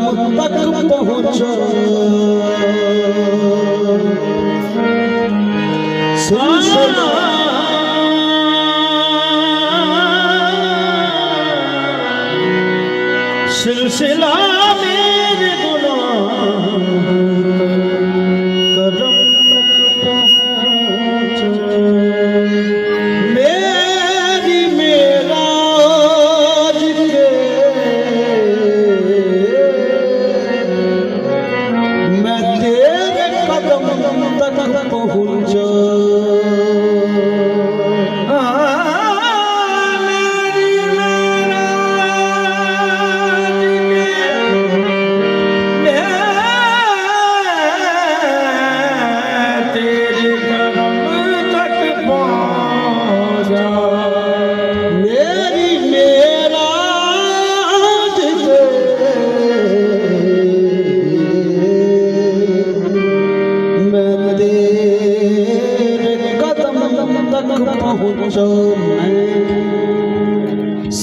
तक पहुँचा सिलसिला मेरे गुनाह करम तक पहुँचा मेरी मेराज के मैं तेरे कदम तक पहुँचा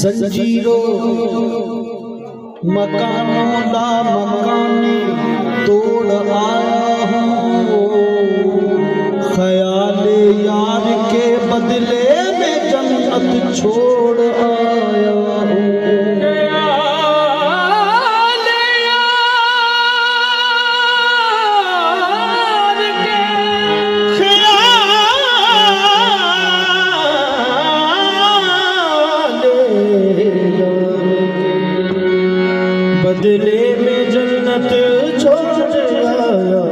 जंजीरों मकानों ला मकानी तोड़ आया हूँ ख्याले यार के बदले में जन्नत छोड़ आया हूँ बदले में जन्नत छोड़ आया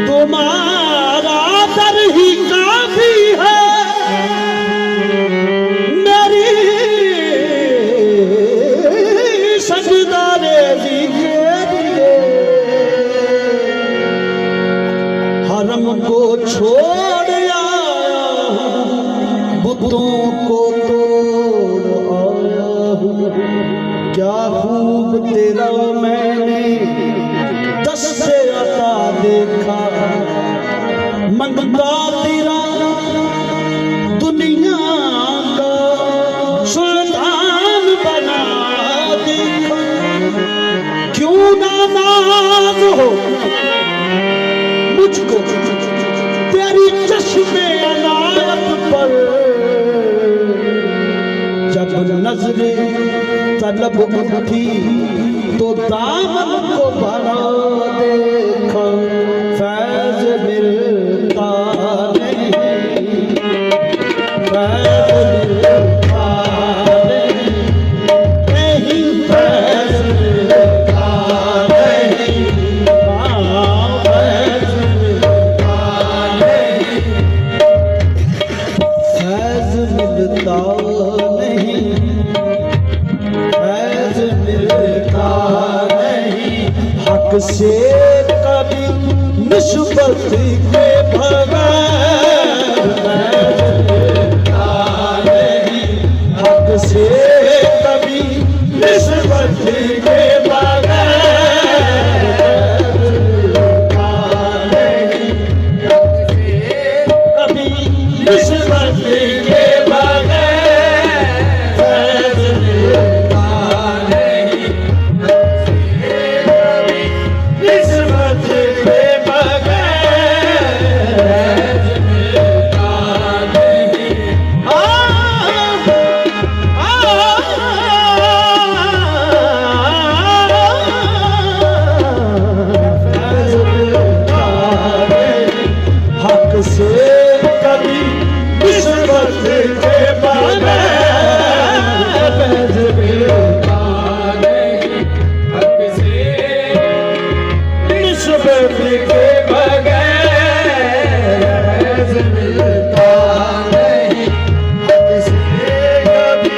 तुम्हारा दर ही काफी है मेरी सजदारे जी के लिए हरम को छोड़ आया बुतों को तोड़ आया क्या खूब तेरा मैंने दस से अता देखा मंगता तेरा दुनिया का सुल्तान बना देखा क्यों ना नाज हो मुझको तेरी चश्मे अनायत पर जब नजरे तलब उठी तो दामन को भरा देखा फैज मिलता नहीं फैज मिलता नहीं फैज मिलता नहीं फैज मिलता नहीं फैज मिलता नहीं हक से कभी निस्बत के बगैर नहीं हक से कभी निस्बत के बगैर नहीं कभी निस्बत के से कभी निस्बत के बगैर मिलता नहीं हक से निस्बत के बगैर मिलता नहीं हक से कभी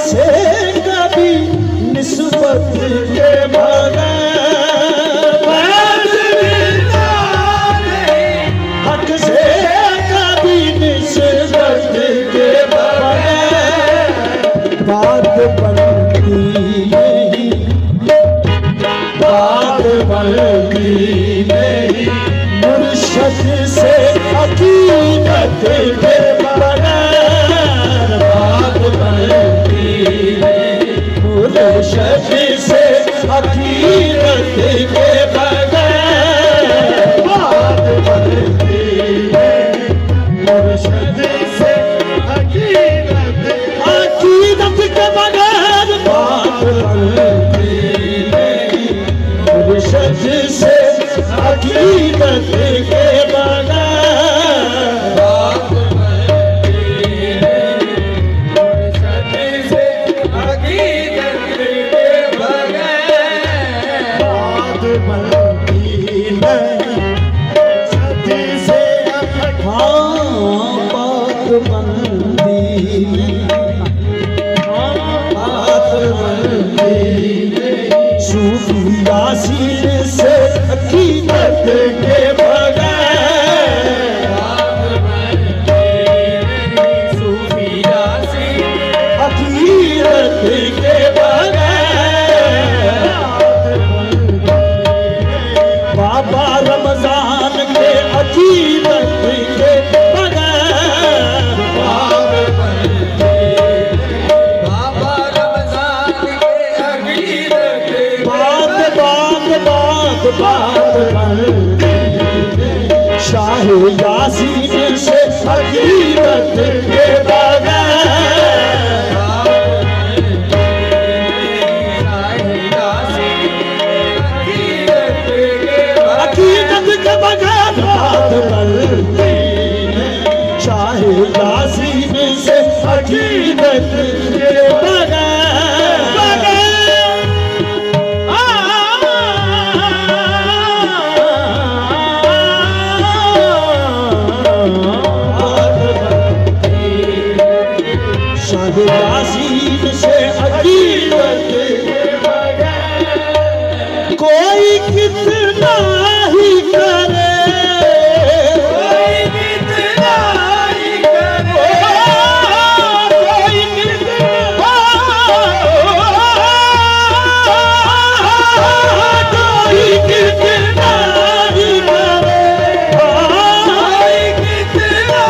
से कभी निस्बत के बगैर, हक से कभी निस्बत के बगैर बात बनती नहीं, बात बनती नहीं। मुर्शद से हकीकत के बगैर बात बनती नहीं, मुर्शद से हकीकत के बगैर बात बनती नहीं, मुर्शद से हकीकत के बगैर बात बनती नहीं, मुर्शद से हकीकत के बगैर बात बनती नहीं, मुर्शद से हकीकत के बगैर बात बनती नहीं, मुर्शद से बात बनती बात बनती सूफी यासीन से हकीकत के बगैर बात बनती नहीं, सूफी यासीन हकीकत के बगैर बात बनती नहीं, बाबा रमजान के हकीकत के बगैर बात बनती नहीं, बाबा रमजान के हकीकत बात बनती नहीं, शाह यासीन से हकीकत के बगैर हकीकत के बगैर बात बनती नहीं, शाह यासीन से हकीकत के बगैर यासीन से हकीकत के बगैर कोई कितना ही करे, कोई कितना ही करे, कोई कितना कोई कितना ही करे, कोई कितना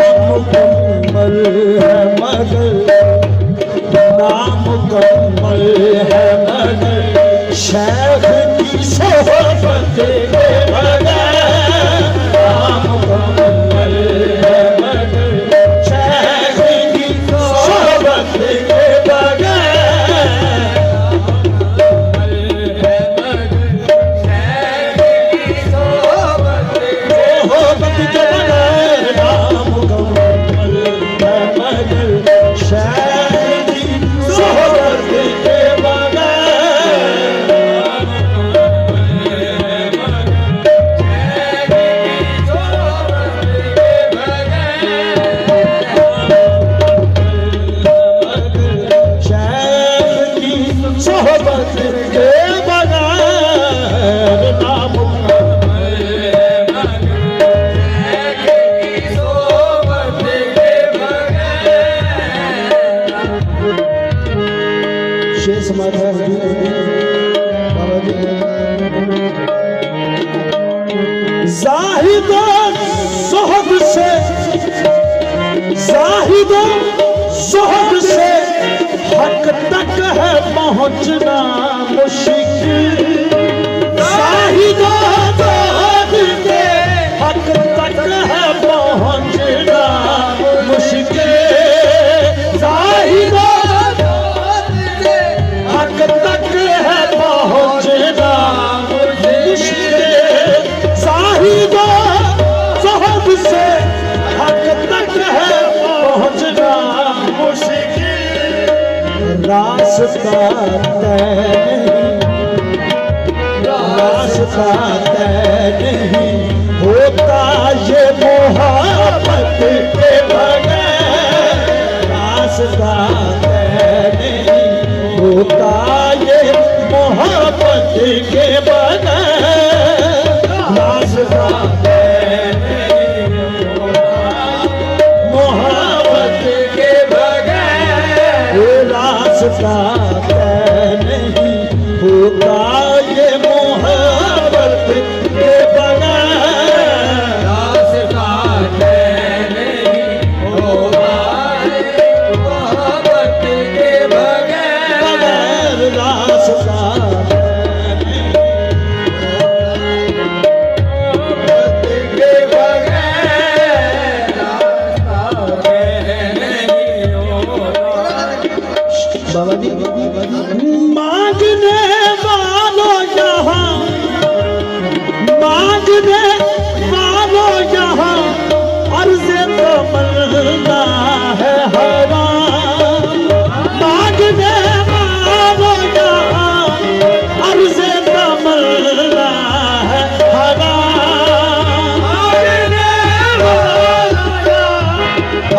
नामुकम्मल है मगर शेख की सोहबत के बगैर नाम मुकम्मल है मगर शेख की सोहबत के बगैर सोहबत के बगैर नाम मुकम्मल है मगर शेख की सोहबत के बगैर शेख की सोहबत के बगैर नाम शेर समाधि बाबा जी जाहिद सोहब से जाहिद सोहब से हक तक है पहुंचना मुश्किल जाहिद सोहब से हक तक है पहुंचना मुश्किल जाहिद हक तक है पहुंचना मुश्किल साहिब सोहब से हक तक है पहुंचना मुश्किल रास्ता तय नहीं रास्ता तय नहीं होता ये मोहब्बत के बगैर रास्ता तय नहीं होता ये मोहब्बत के बगैर रास्ता तय नहीं मोहब्बत के बगैर रास्ता तय नहीं होता ये मोहब्बत के बगैर रास्ता तय नहीं होता मोहब्बत के बगैर रास्ता के बगैर बाबा जी मांगने वालों यहाँ मांगने वालों यहाँ अर्ज़े तमन्ना है हराम मांगने वालों यहाँ अर्ज़े तमन्ना है हराम मांगने वालों यहाँ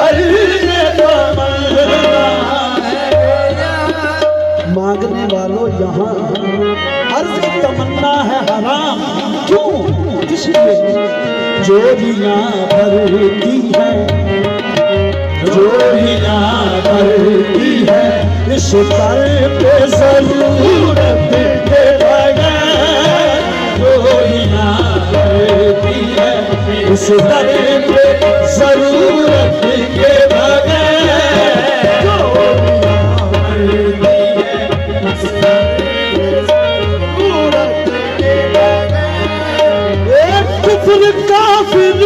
अर्ज़े तमन्ना मांगने वालों यहाँ अर्ज़ तमन्ना है हराम क्यों इसलिए जोड़ियाँ भरती है जोड़ियाँ भरती है इस दर पे ज़रूरत के बगैर जोड़ियाँ भरती है इस दर पे ज़रूरत के बगैर जोड़ियाँ भरती है कुफ्र काफिर